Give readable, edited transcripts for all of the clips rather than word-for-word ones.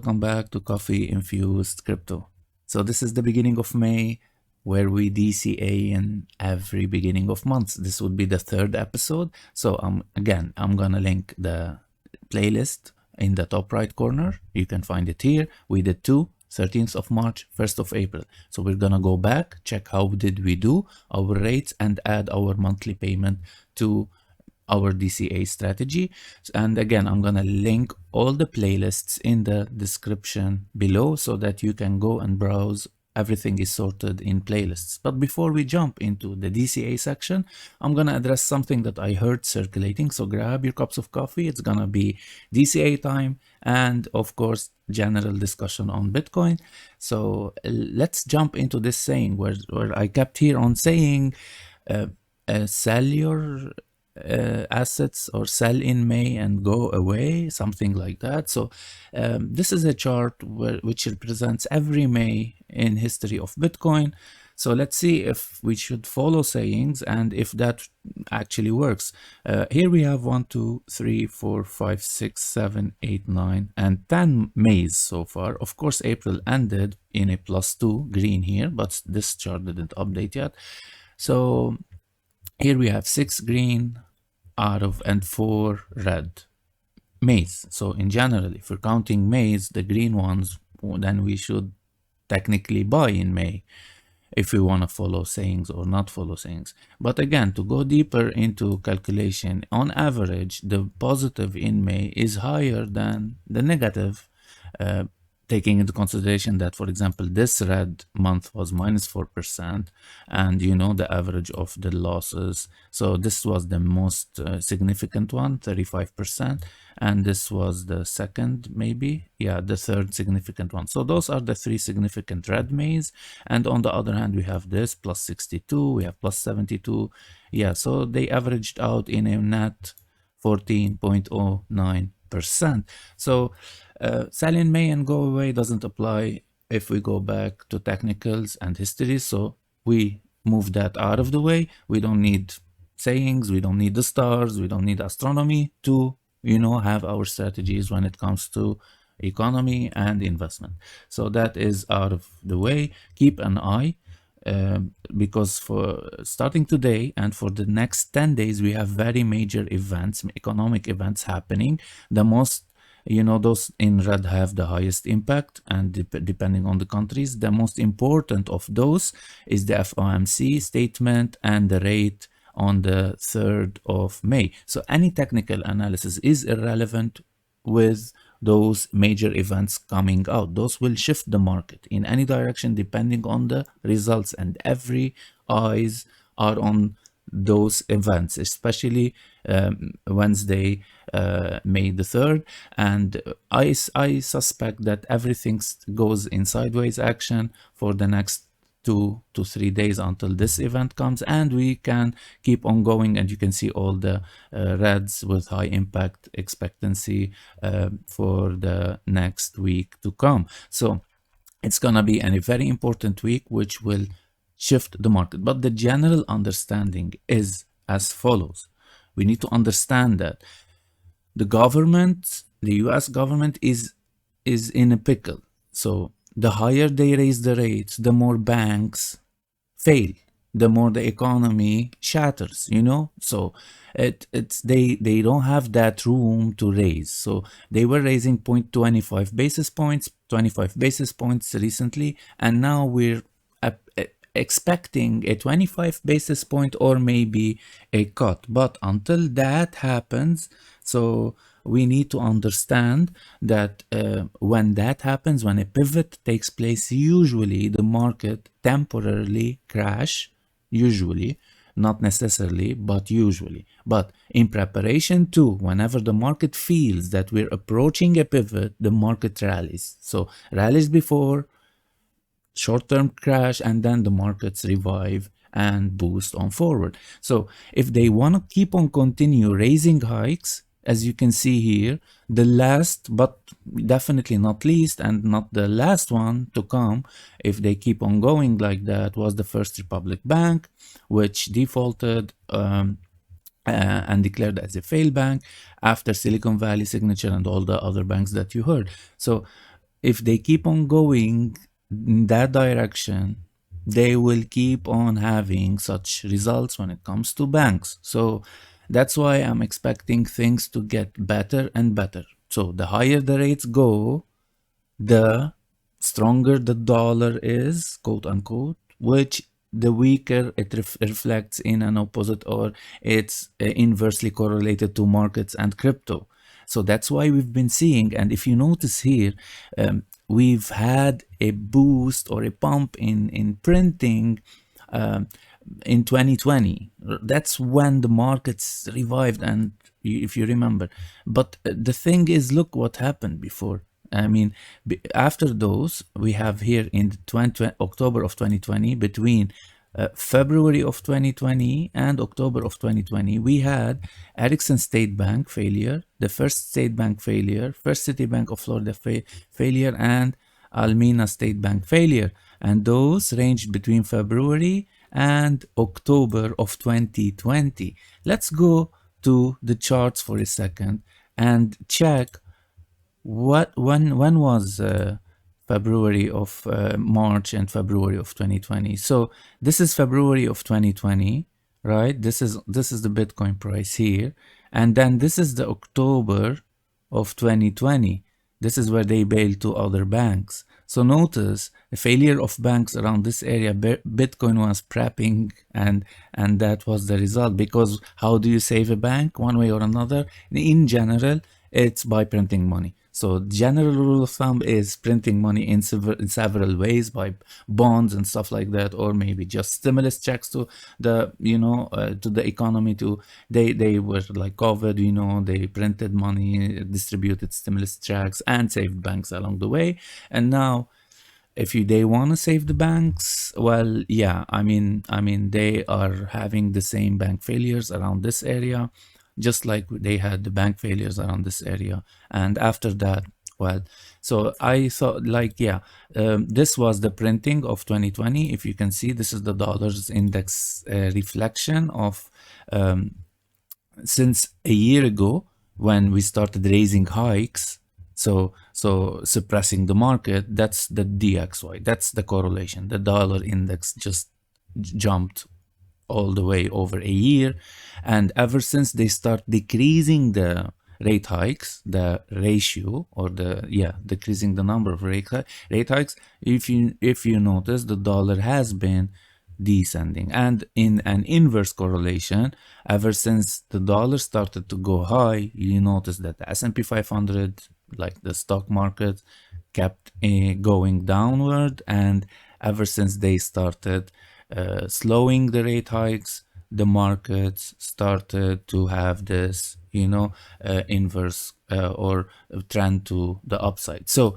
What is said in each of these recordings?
welcome back to Coffee Infused Crypto. So this is the beginning of May, where we DCA in every beginning of months. This would be the third episode. So again, I'm gonna link the playlist in the top right corner. You can find it here. We did two, 13th of March, 1st of April. So we're gonna go back, check how did we do, our rates, and add our monthly payment to our DCA strategy. And again, I'm gonna link all the playlists in the description below so that you can go and browse. Everything is sorted in playlists. But before we jump into the DCA section, I'm gonna address something that I heard circulating. So grab your cups of coffee. It's gonna be DCA time and of course general discussion on Bitcoin. So let's jump into this saying where I kept here on saying sell your assets or sell in May and go away, something like that. So this is a chart which represents every May in history of Bitcoin. So let's see if we should follow sayings and if that actually works. Here we have 1, 2, 3, 4, 5, 6, 7, 8, 9, and 10 Mays so far. Of course, April ended in a +2 green here, but this chart didn't update yet. So here we have 6 green out of and 4 red Mays. So in general, if we're counting Mays, the green ones, then we should technically buy in May if we want to follow sayings or not follow sayings. But again, to go deeper into calculation, on average, the positive in May is higher than the negative, taking into consideration that, for example, this red month was -4%, and you know the average of the losses. So this was the most significant one, 35%, and this was the second, maybe, yeah, the third significant one. So those are the 3 significant red Mays. And on the other hand, we have this +62, we have +72. Yeah, so they averaged out in a net 14.09%. So sell in May and go away doesn't apply if we go back to technicals and history. So we move that out of the way. We don't need sayings, we don't need the stars, we don't need astronomy to, you know, have our strategies when it comes to economy and investment. So that is out of the way. Keep an eye, because for starting today and for the next 10 days, we have very major events, economic events happening. The most, you know, those in red have the highest impact, and depending on the countries, the most important of those is the FOMC statement and the rate on the 3rd of May. So any technical analysis is irrelevant with those major events coming out. Those will shift the market in any direction depending on the results, and every eyes are on those events, especially Wednesday, May the 3rd. And I suspect that everything goes in sideways action for the next 2 to 3 days until this event comes, and we can keep on going. And you can see all the reds with high impact expectancy for the next week to come. So it's gonna be a very important week which will shift the market. But the general understanding is as follows. We need to understand that the government, the US government is in a pickle. So the higher they raise the rates, the more banks fail, the more the economy shatters, you know. So they don't have that room to raise. So they were raising 0.25 basis points, 25 basis points recently, and now we're expecting a 25 basis point or maybe a cut. But until that happens, so we need to understand that when that happens, when a pivot takes place, usually the market temporarily crash, usually, not necessarily, but usually. But in preparation to, whenever the market feels that we're approaching a pivot, the market rallies. So rallies before, short-term crash, and then the markets revive and boost on forward. So if they want to keep on continue raising hikes, as you can see here, the last but definitely not least and not the last one to come, if they keep on going like that, was the First Republic Bank, which defaulted and declared as a failed bank after Silicon Valley Signature and all the other banks that you heard. So if they keep on going in that direction, they will keep on having such results when it comes to banks. So that's why I'm expecting things to get better and better. So the higher the rates go, the stronger the dollar is, quote unquote, which the weaker it reflects in an opposite, or it's inversely correlated to markets and crypto. So that's why we've been seeing, and if you notice here, we've had a boost or a pump in printing um, in 2020. That's when the markets revived, and if you remember. But the thing is, look what happened before. I mean, after those, we have here in 20, October of 2020, between February of 2020 and October of 2020, we had Ericsson State Bank failure, the First State Bank failure, First City Bank of Florida failure, and Almena State Bank failure. And those ranged between February and October of 2020. Let's go to the charts for a second and check when was February of March and February of 2020. So this is February of 2020, right? This is the Bitcoin price here, and then this is the October of 2020. This is where they bailed to other banks. So notice the failure of banks around this area. Bitcoin was prepping, and that was the result. Because how do you save a bank one way or another? In general, it's by printing money. So general rule of thumb is printing money in several ways, by bonds and stuff like that, or maybe just stimulus checks to the to the economy. To they were like COVID, they printed money, distributed stimulus checks, and saved banks along the way. And now, if they want to save the banks, well, yeah, I mean they are having the same bank failures around this area, just like they had the bank failures around this area. And after that, well, so I thought, like, yeah, this was the printing of 2020. If you can see, this is the dollars index reflection of since a year ago, when we started raising hikes, so suppressing the market. That's the DXY, that's the correlation. The dollar index just jumped all the way over a year, and ever since they start decreasing the rate hikes, the ratio, or decreasing the number of rate hikes, if you notice, the dollar has been descending. And in an inverse correlation, ever since the dollar started to go high, you notice that the S&P 500, like the stock market, kept going downward. And ever since they started slowing the rate hikes, the markets started to have this inverse or trend to the upside. So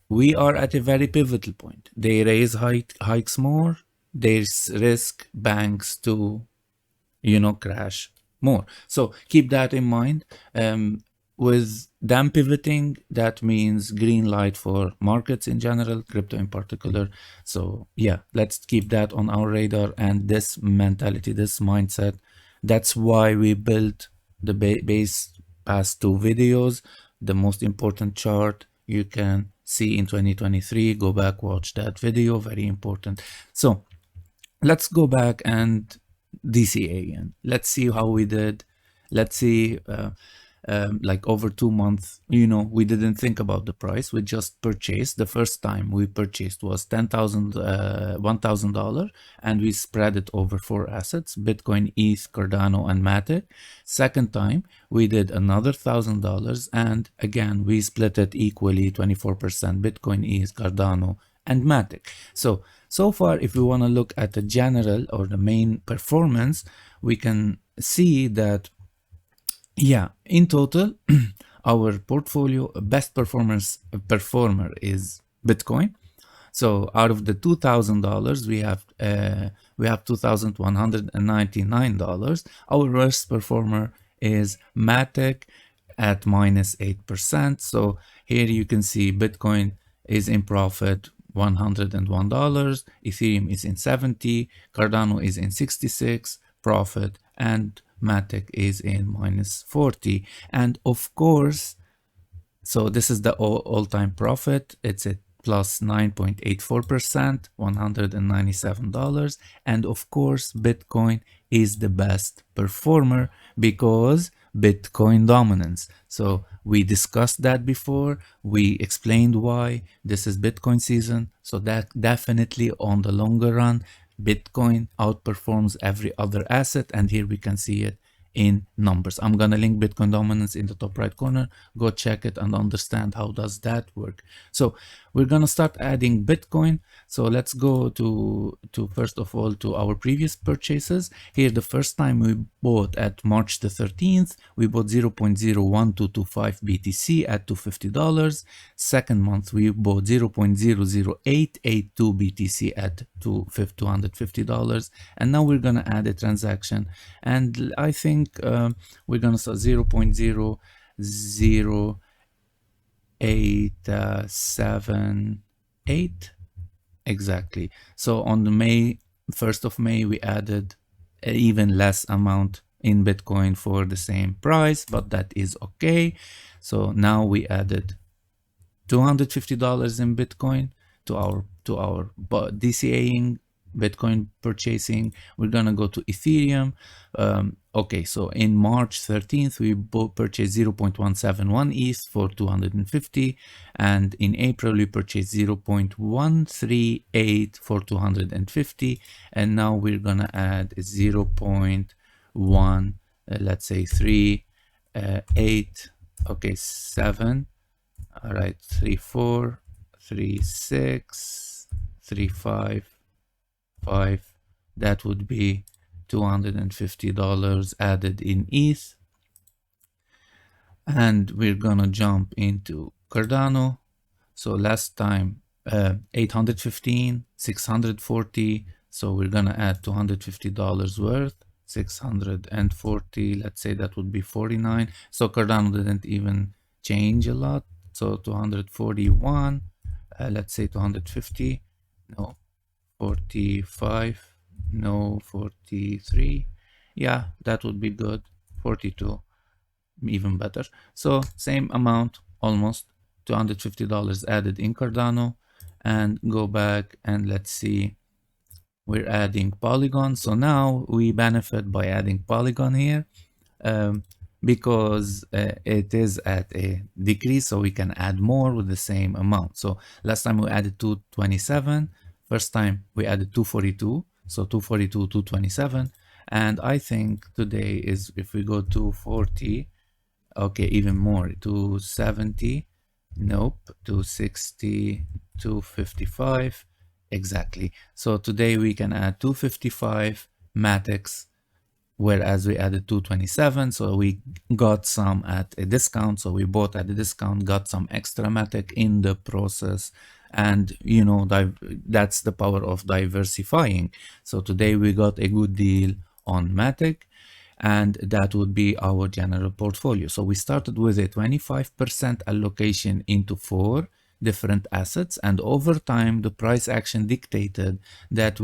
we are at a very pivotal point. They raise hikes more, there's risk banks to crash more. So keep that in mind. With them pivoting, that means green light for markets in general, crypto in particular. So yeah, let's keep that on our radar. And this mentality, this mindset, that's why we built the base past two videos. The most important chart you can see in 2023, go back, watch that video, very important. So let's go back and DCA again. Let's see how we did. Let's see, like over 2 months, we didn't think about the price. We just purchased. The first time we purchased was $1,000, and we spread it over 4 assets: Bitcoin, ETH, Cardano, and Matic. Second time we did another $1,000, and again we split it equally, 24% Bitcoin, ETH, Cardano, and Matic. So far, if we want to look at the general or the main performance, we can see that, yeah, in total, our portfolio best performer is Bitcoin. So out of the $2,000, we have $2,199. Our worst performer is Matic at -8%. So here you can see Bitcoin is in profit, $101. Ethereum is in 70. Cardano is in 66 profit, and Matic is in -40. And of course, So this is the all-time profit. It's at plus 9.84%, $197. And of course, Bitcoin is the best performer because Bitcoin dominance. So we discussed that before. We explained why this is Bitcoin season. So that definitely on the longer run, Bitcoin outperforms every other asset. And here we can see it in numbers. I'm gonna link Bitcoin dominance in the top right corner. Go check it and understand how does that work. So we're gonna start adding Bitcoin. So let's go to first of all to our previous purchases. Here the first time we bought at March the 13th, we bought 0.01225 BTC at $250. Second month we bought 0.00882 BTC at $250. And now we're gonna add a transaction, and I think we're gonna start 0.00878 exactly. So on the 1st of May we added an even less amount in Bitcoin for the same price, but that is okay. So now we added $250 in Bitcoin to our DCAing Bitcoin purchasing. We're gonna go to Ethereum. Okay, so in March 13th we purchased 0.171 ETH for 250, and in April we purchased 0.138 for 250, and now we're gonna add 0.1 let's say 8 okay 7. All right, 3 4 3 6 3 5 5. That would be $250 added in ETH. And we're gonna jump into Cardano. So last time 815, 640. So we're gonna add $250 worth. 640, let's say that would be 49. So Cardano didn't even change a lot. So 241, let's say 250, no, 45, no, 43, yeah, that would be good, 42, even better. So same amount, almost $250 added in Cardano, and go back and let's see, we're adding Polygon. So now we benefit by adding Polygon here. Because it is at a decrease, so we can add more with the same amount. So last time we added 227, first time we added 242, so 242, 227, and I think today is, if we go 240, okay, even more, 270, nope, 260, 255, exactly. So today we can add 255 Matics, whereas we added 227, so we got some at a discount. So we bought at a discount, got some extra Matic in the process, and you know, that's the power of diversifying. So today we got a good deal on Matic, and that would be our general portfolio. So we started with a 25% allocation into 4 different assets, and over time the price action dictated that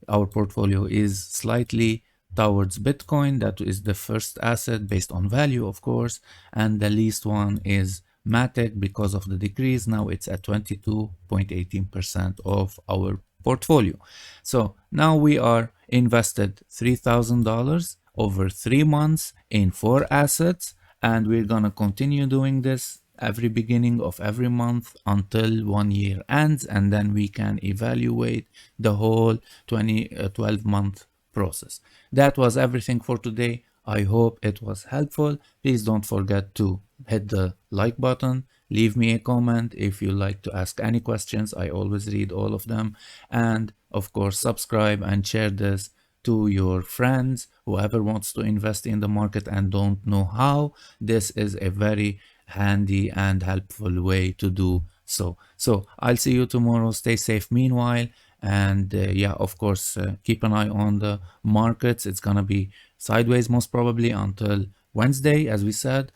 our portfolio is slightly towards Bitcoin. That is the first asset based on value, of course, and the least one is Matic because of the decrease. Now it's at 22.18% of our portfolio. So now we are invested $3,000 over 3 months in 4 assets, and we're gonna continue doing this every beginning of every month until 1 year ends, and then we can evaluate the whole 12-month process. That was everything for today. I hope it was helpful. Please don't forget to hit the like button, leave me a comment if you like to ask any questions. I always read all of them, and of course subscribe and share this to your friends, whoever wants to invest in the market and don't know how. This is a very handy and helpful way to do so. So I'll see you tomorrow. Stay safe meanwhile, and yeah, of course, keep an eye on the markets. It's gonna be sideways most probably until Wednesday, as we said.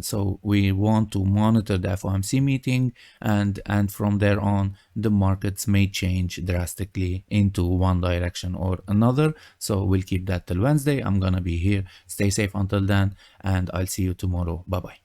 So we want to monitor the FOMC meeting, and from there on the markets may change drastically into one direction or another. So we'll keep that till Wednesday. I'm gonna be here. Stay safe until then, and I'll see you tomorrow. Bye bye.